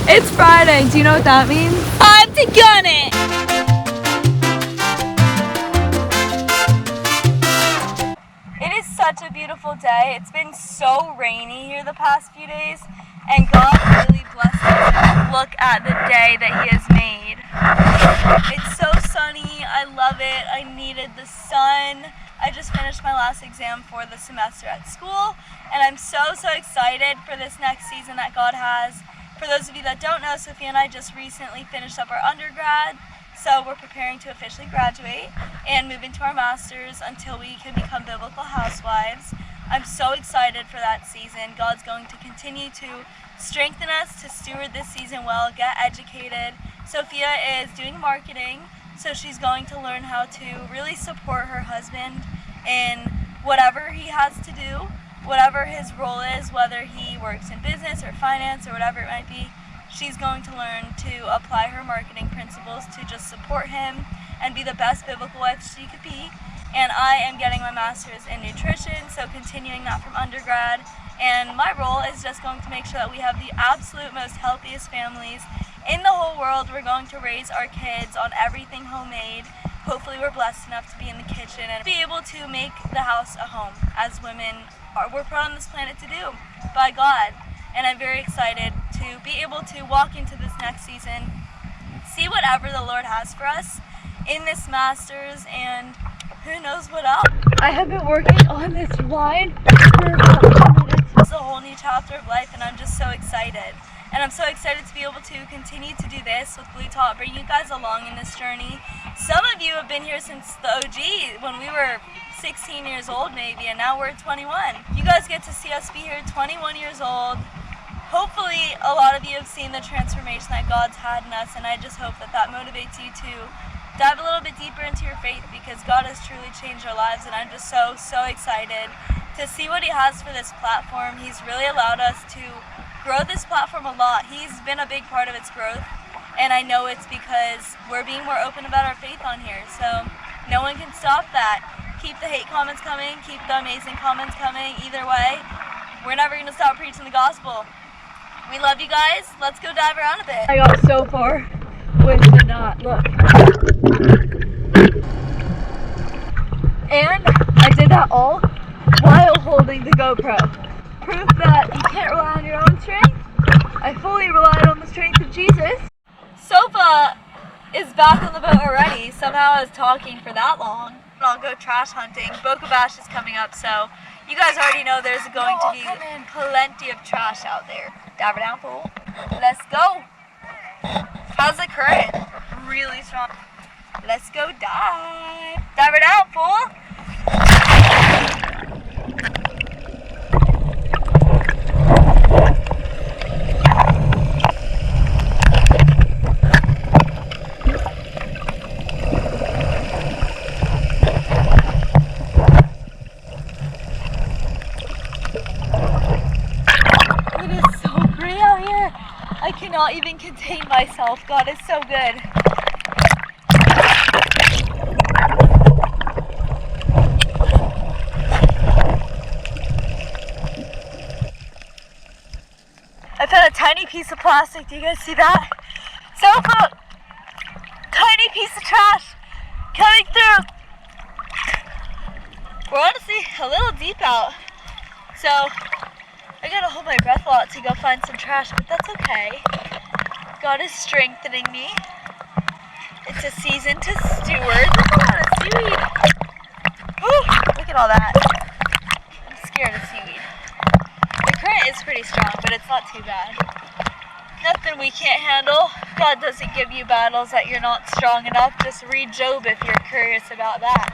It's Friday. Do you know what that means? Time to gun it! It is such a beautiful day. It's been so rainy here the past few days, and God really blessed us. Look at the day that He has made. It's so sunny. I love it. I needed the sun. I just finished my last exam for the semester at school, and I'm so excited for this next season that God has. For those of you that don't know, Sophia and I just recently finished up our undergrad, so we're preparing to officially graduate and move into our masters until we can become biblical housewives. I'm so excited for that season. God's going to continue to strengthen us to steward this season well, get educated. Sophia is doing marketing, so she's going to learn how to really support her husband in whatever he has to do, whatever his role is, whether he works in business or finance or whatever it might be. She's going to learn to apply her marketing principles to just support him and be the best biblical wife she could be. And I am getting my master's in nutrition, so continuing that from undergrad. And my role is just going to make sure that we have the absolute most healthiest families in the whole world. We're going to raise our kids on everything homemade. Hopefully we're blessed enough to be in the kitchen and be able to make the house a home, as women we're put on this planet to do by God. And I'm very excited to be able to walk into this next season, see whatever the Lord has for us in this master's, and who knows what else. I have been working on this wine for about 2 minutes. It's a whole new chapter of life, and I'm just so excited. And I'm so excited to be able to continue to do this with Blue Top, bring you guys along in this journey. Some of you have been here since the OG, when we were 16 years old maybe, and now we're 21. You guys get to see us be here 21 years old. Hopefully a lot of you have seen the transformation that God's had in us, and I just hope that that motivates you to dive a little bit deeper into your faith, because God has truly changed our lives, and I'm just so excited to see what He has for this platform. He's really allowed us to grow this platform a lot. He's been a big part of its growth, and I know it's because we're being more open about our faith on here, so no one can stop that. Keep the hate comments coming, keep the amazing comments coming. Either way, we're never going to stop preaching the gospel. We love you guys. Let's go dive around a bit. I got so far with the knot, look. And I did that all while holding the GoPro. Proof that you can't rely on your own strength. I fully relied on the strength of Jesus. Sofa is back on the boat already. Somehow I was talking for that long. I'll go trash hunting. Boca Bash is coming up, so you guys already know there's going to be plenty of trash out there. Dive her down, fool. Let's go. How's the current? Really strong. Let's go dive. Dive her down, fool. I cannot even contain myself. God is so good. I found a tiny piece of plastic. Do you guys see that? So look, tiny piece of trash coming through. We're honestly a little deep out, so I gotta hold my breath a lot to go find some trash, but that's okay. God is strengthening me. It's a season to steward. There's a lot of seaweed. Ooh, look at all that. I'm scared of seaweed. The current is pretty strong, but it's not too bad. Nothing we can't handle. God doesn't give you battles that you're not strong enough. Just read Job if you're curious about that.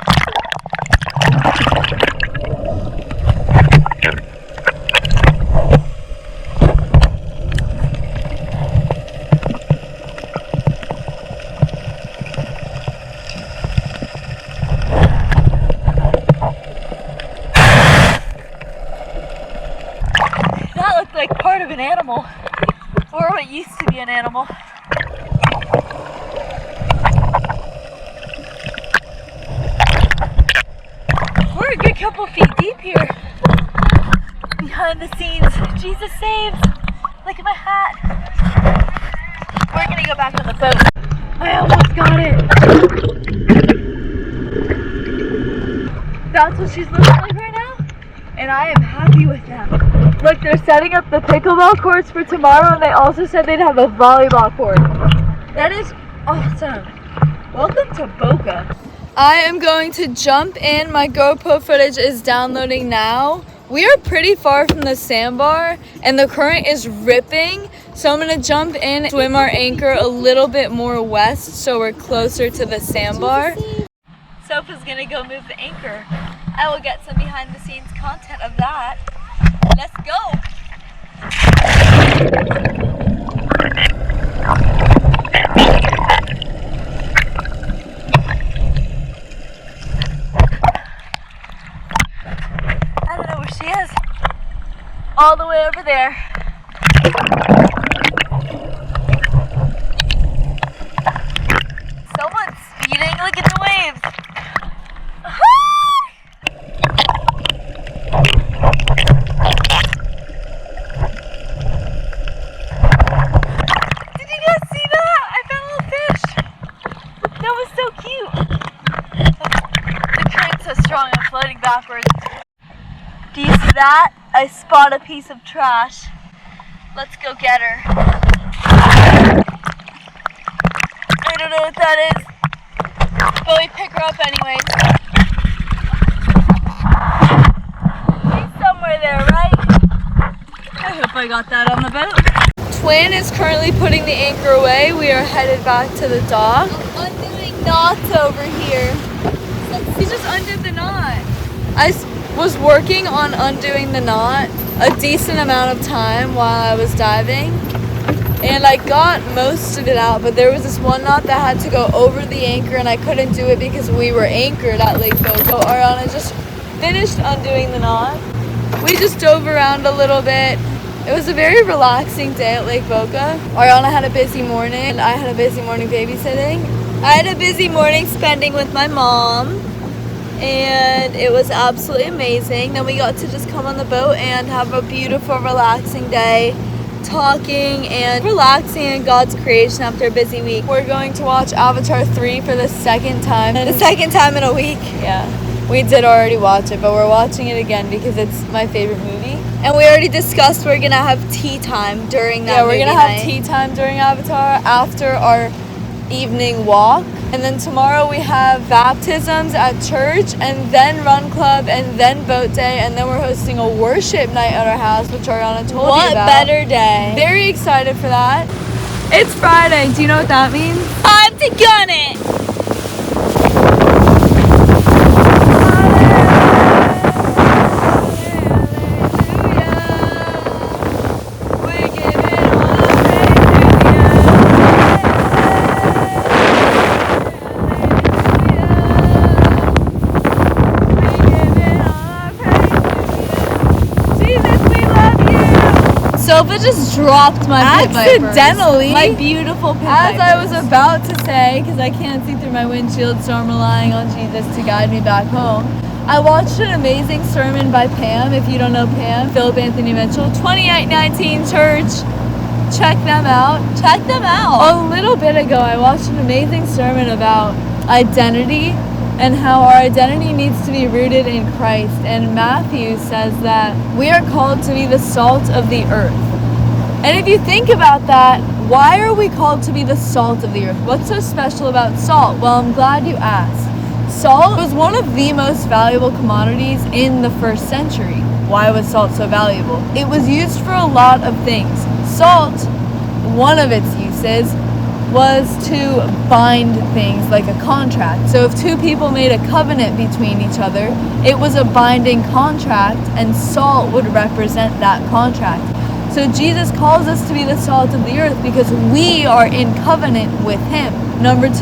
Like part of an animal, or what used to be an animal. We're a good couple feet deep here. Behind the scenes, Jesus saves. Look at my hat. back on the boat. I almost got it. That's what she's looking like right now, and I am happy with that. Look, they're setting up the pickleball courts for tomorrow, and they also said they'd have a volleyball court. That is awesome. Welcome to Boca. I am going to jump in. My GoPro footage is downloading now. We are pretty far from the sandbar and the current is ripping. So I'm going to jump in, swim our anchor a little bit more west so we're closer to the sandbar. Sopha's going to go move the anchor. I will get some behind the scenes content of that. Let's go. I don't know where she is. All the way over there. Someone's speeding. Look at the waves. Did you guys see that? I found a little fish. That was so cute. The current's so strong, I'm floating backwards. Do you see that? I spot a piece of trash. Let's go get her. I don't know what that is, but we pick her up anyways. She's somewhere there, right? I hope I got that on the boat. Twin is currently putting the anchor away. We are headed back to the dock. I'm undoing knots over here. He just undid the knot. I was working on undoing the knot a decent amount of time while I was diving, and I got most of it out, but there was this one knot that had to go over the anchor and I couldn't do it because we were anchored at Lake Boca. Ariana just finished undoing the knot. We just dove around a little bit. It was a very relaxing day at Lake Boca. Ariana had a busy morning and I had a busy morning babysitting. I had a busy morning spending with my mom, and it was absolutely amazing. Then we got to just come on the boat and have a beautiful, relaxing day, talking and relaxing in God's creation after a busy week. We're going to watch Avatar 3 for the second time. The second time in a week. Yeah, we did already watch it, but we're watching it again because it's my favorite movie. And we already discussed we're gonna have tea time during that. Yeah, we're gonna have tea time during Avatar after our evening walk. And then tomorrow we have baptisms at church, and then run club, and then boat day, and then we're hosting a worship night at our house, which Ariana told you about. What better day? Very excited for that. It's Friday. Do you know what that means? Time to gun it! Sopha just dropped my pit vipers. Accidentally. My beautiful pit As vipers. I was about to say, because I can't see through my windshield, so I'm relying on Jesus to guide me back home. I watched an amazing sermon by Pam. If you don't know Pam, Philip Anthony Mitchell, 2819 Church. Check them out. Check them out. A little bit ago, I watched an amazing sermon about identity and how our identity needs to be rooted in Christ. And Matthew says that we are called to be the salt of the earth. And if you think about that, why are we called to be the salt of the earth? What's so special about salt? Well, I'm glad you asked. Salt was one of the most valuable commodities in the first century. Why was salt so valuable? It was used for a lot of things. Salt, one of its uses, was to bind things like a contract. So if two people made a covenant between each other, it was a binding contract, and salt would represent that contract. So Jesus calls us to be the salt of the earth because we are in covenant with him. Number 2,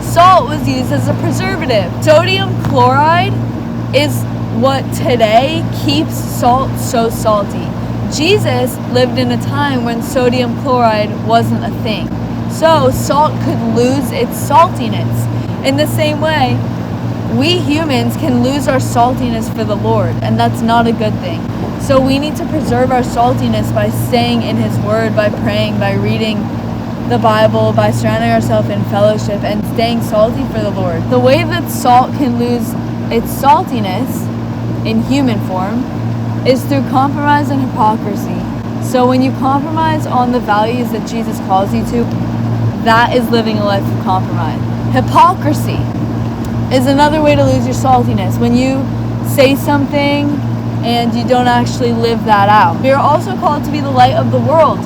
salt was used as a preservative. Sodium chloride is what today keeps salt so salty. Jesus lived in a time when sodium chloride wasn't a thing. So salt could lose its saltiness. In the same way, we humans can lose our saltiness for the Lord, and that's not a good thing. So we need to preserve our saltiness by staying in his word, by praying, by reading the Bible, by surrounding ourselves in fellowship and staying salty for the Lord. The way that salt can lose its saltiness in human form is through compromise and hypocrisy. So when you compromise on the values that Jesus calls you to, that is living a life of compromise. Hypocrisy is another way to lose your saltiness. When you say something and you don't actually live that out. We are also called to be the light of the world.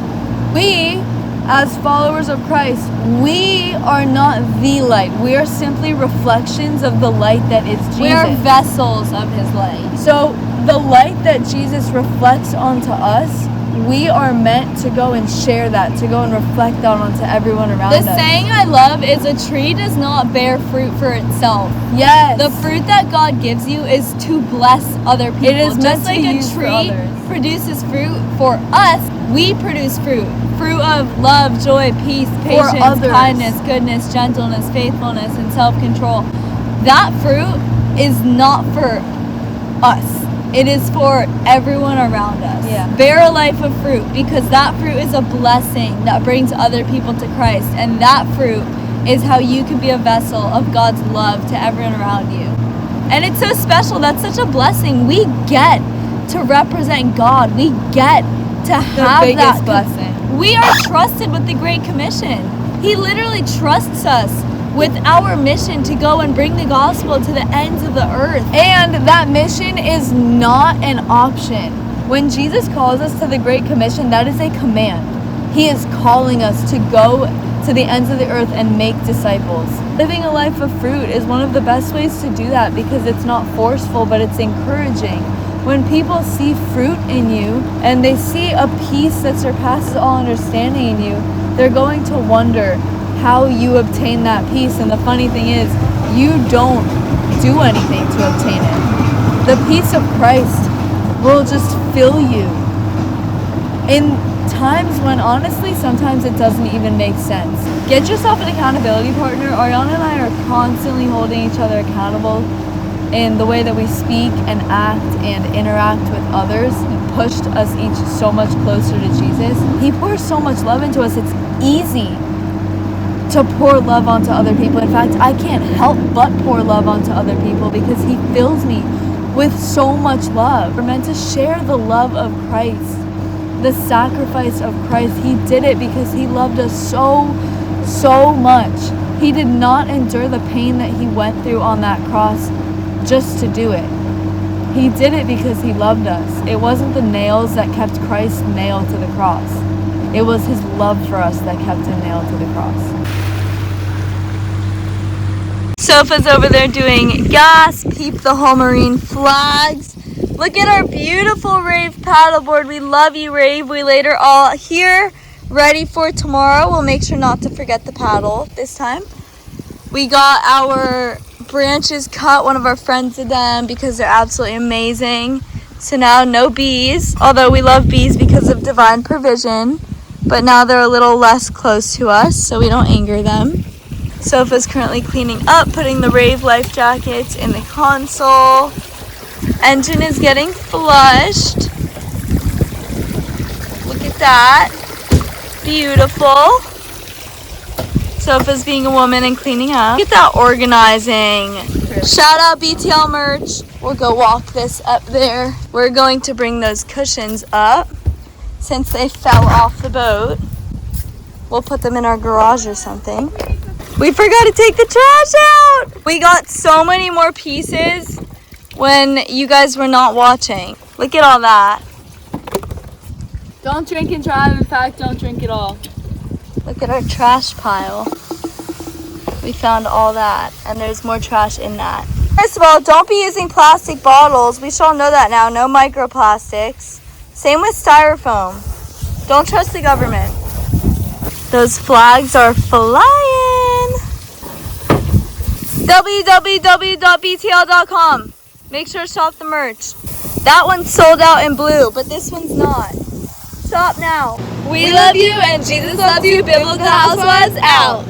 We, as followers of Christ, we are not the light. We are simply reflections of the light that is Jesus. We are vessels of his light. So the light that Jesus reflects onto us, we are meant to go and share that, to go and reflect that onto everyone around us. The saying I love is a tree does not bear fruit for itself. Yes. The fruit that God gives you is to bless other people. It is just meant like to be a used for tree others. produces fruit for us, we produce fruit. Fruit of love, joy, peace, patience, others. kindness, goodness, gentleness, faithfulness, and self-control. That fruit is not for us. It is for everyone around us. Yeah. Bear a life of fruit, because that fruit is a blessing that brings other people to Christ. And that fruit is how you can be a vessel of God's love to everyone around you. And it's so special. That's such a blessing. We get to represent God. We get to have The biggest that blessing. We are trusted with the Great Commission. He literally trusts us with our mission to go and bring the gospel to the ends of the earth. And that mission is not an option. When Jesus calls us to the Great Commission, that is a command. He is calling us to go to the ends of the earth and make disciples. Living a life of fruit is one of the best ways to do that, because it's not forceful, but it's encouraging. When people see fruit in you and they see a peace that surpasses all understanding in you, they're going to wonder how you obtain that peace. And the funny thing is, you don't do anything to obtain it. The peace of Christ will just fill you in times when honestly sometimes it doesn't even make sense. Get yourself an accountability partner. Ariana and I are constantly holding each other accountable in the way that we speak and act and interact with others. He pushed us each so much closer to Jesus. He pours so much love into us. It's easy to pour love onto other people. In fact, I can't help but pour love onto other people because he fills me with so much love. We're meant to share the love of Christ, the sacrifice of Christ. He did it because he loved us so much. He did not endure the pain that he went through on that cross just to do it. He did it because he loved us. It wasn't the nails that kept Christ nailed to the cross. It was his love for us that kept him nailed to the cross. Sofa's over there doing gas, peep the whole marine flags. Look at our beautiful Rave paddleboard. We love you, Rave. We later all here, ready for tomorrow. We'll make sure not to forget the paddle this time. We got our branches cut. One of our friends did them because they're absolutely amazing. So now no bees, although we love bees because of divine provision. But now they're a little less close to us, so we don't anger them. Sofa's currently cleaning up, putting the Rave life jackets in the console. Engine is getting flushed. Look at that. Beautiful. Sofa's being a woman and cleaning up. Look at that organizing. Shout out BTL merch. We'll go walk this up there. We're going to bring those cushions up since they fell off the boat. We'll put them in our garage or something. We forgot to take the trash out. We got so many more pieces when you guys were not watching. Look at all that. Don't drink and drive. In fact, don't drink at all. Look at our trash pile. We found all that, and there's more trash in that. First of all, don't be using plastic bottles. We should all know that now. No microplastics. Same with styrofoam. Don't trust the government. Those flags are flying. www.btl.com. Make sure to shop the merch. That one's sold out in blue, but this one's not. Shop now. We love you and Jesus loves you. Biblical Housewives out.